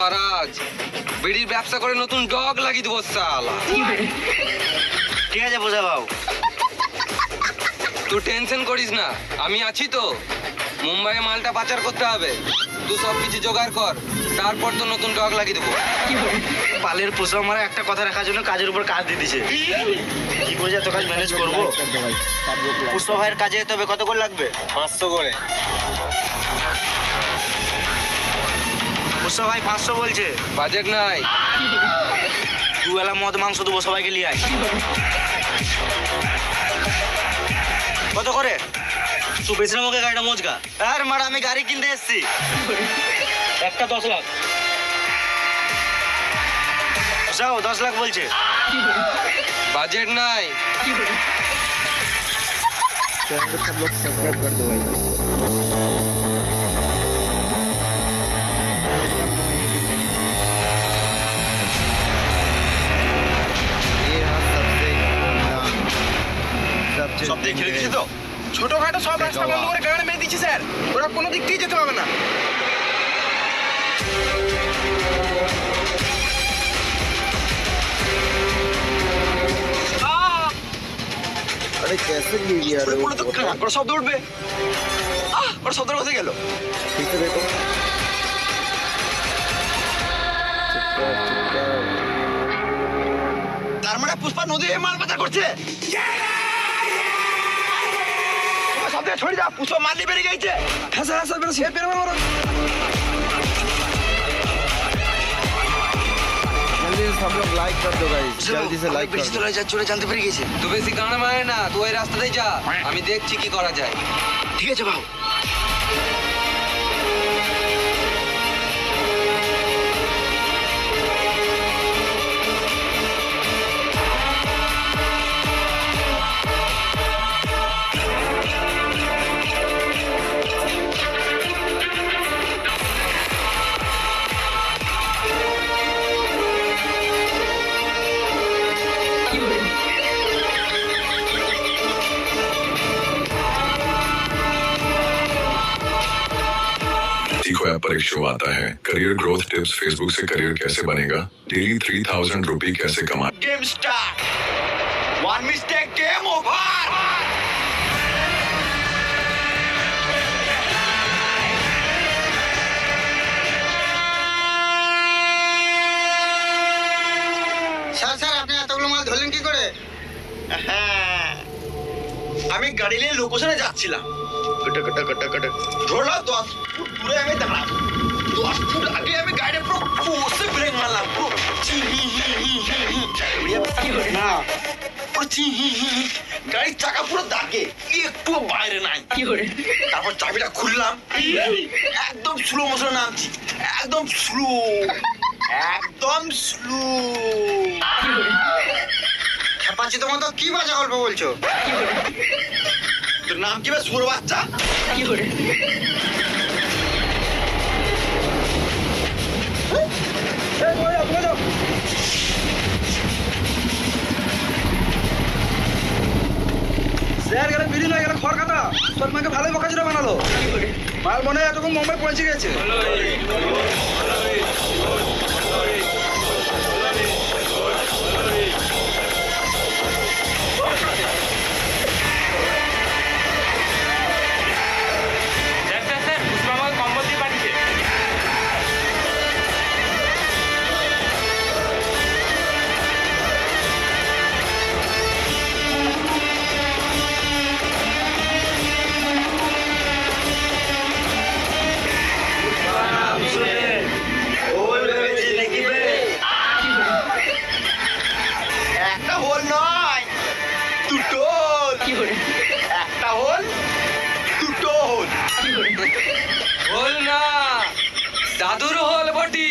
মহারাজ বিড়ির ব্যবসা করে নতুন ডগ লাগিয়ে দেবো শালা। ঠিক আছে বোঝা বাবু, তুই টেনশন করিস না, আমি আছি তো। মুম্বাইয়ে মালটা পাচার করতে হবে, তুই সব কিছু জোগাড় কর, তারপর তো নতুন ডগ লাগিয়ে দেবো। পালের পোষা মারা একটা কথা রাখার জন্য কাজের উপর কাজ দিয়ে দিছে। কি করে এত কাজ ম্যানেজ করবো? পুষ্পা ভাইয়ের কাজে তবে কত করে লাগবে? 500 করে। পুষ্পা ভাই 500 বলছে। বাজেট নাই। দুবেলা মদ মাংস দেবো, সবাইকে নিয়ে আয়। কত করে? তুই বেশি না মুখে গাড়িটা মোচকা। আর মারা আমি গাড়ি কিনতে এসছি। একটা 10 লাখ। যাও 10 লাখ বলছে। বাজেট নাই। चैनल को सब लोग सब्सक्राइब कर दो भाई। ये हाँ সব দেখে রেখেছি তো। ছোটখাটো সব রাস্তা বন্ধ করে গাড়ি মেরে দিচ্ছে স্যার, ওরা কোনো দিক দিয়ে যেতে পারবে না। अरे कैसे गिर गया रे वो? ওরা শব্দ উঠবে। ওরা শব্দের কোথায় গেল? ठीक से देखो। তার মানে পুষ্পা নদী হয়ে মাল পাচার করছে। সব থেকে ছড়ে যা, পুষ্পা মাল নিয়ে বেরিয়ে গেছে। হ্যাঁ স্যার, স্যার বেরো, সে বেরোবে বড়। जल्दी से सब लोग लाइक कर दो गाइस, जल्दी से लाइक कर বেশি दो। তোলা যাচ্ছে, ওরা জানতে পেরে গেছে। তুই বেশি গান মারে না, তুই ওই রাস্তাতেই যা, আমি দেখছি কি করা যায়। ঠিক আছে বাবু। को ऐप पर एक शो आता है, करियर ग्रोथ टिप्स। फेसबुक से करियर कैसे बनेगा, डेली 3000 रुपए कैसे कमा। Game start. One mistake, game over. Sir sir, আপনি এতগুলো মাল ধরলেন কি করে? হ্যাঁ, আমি গাড়ি নিয়ে লোকেশনে যাচ্ছিলাম। ধরলো 10 ফুট দূরে আমি দাঁড়াম, 10 ফুট আগে আমি গাড়িটা পুরো ফোর্সে ব্রেক মারলাম, পুরো না পুরো গাড়ির চাকা পুরো দাগে, একটু বাইরে নাই। তারপর চাবিটা খুললাম, একদম স্লো মোশনে নামছি, একদম স্লো, একদম স্লো। খেপাচ্ছি তোমার তো, কি বাজে গল্প বলছো? তোর নাম কি বে, সুর বাচ্চা? স্যার গেলে বিড়ি নয়, গেলে খড় কাটা। তোর মাকে ভালোই বকাচোদা বানালো। মাল মনে হয় এতক্ষণ মুম্বাই পৌঁছে গেছে। একটা হোল নয়, দুটো হোল। একটা হোল, দুটো হোল। হল না, দাদুর হল বটি।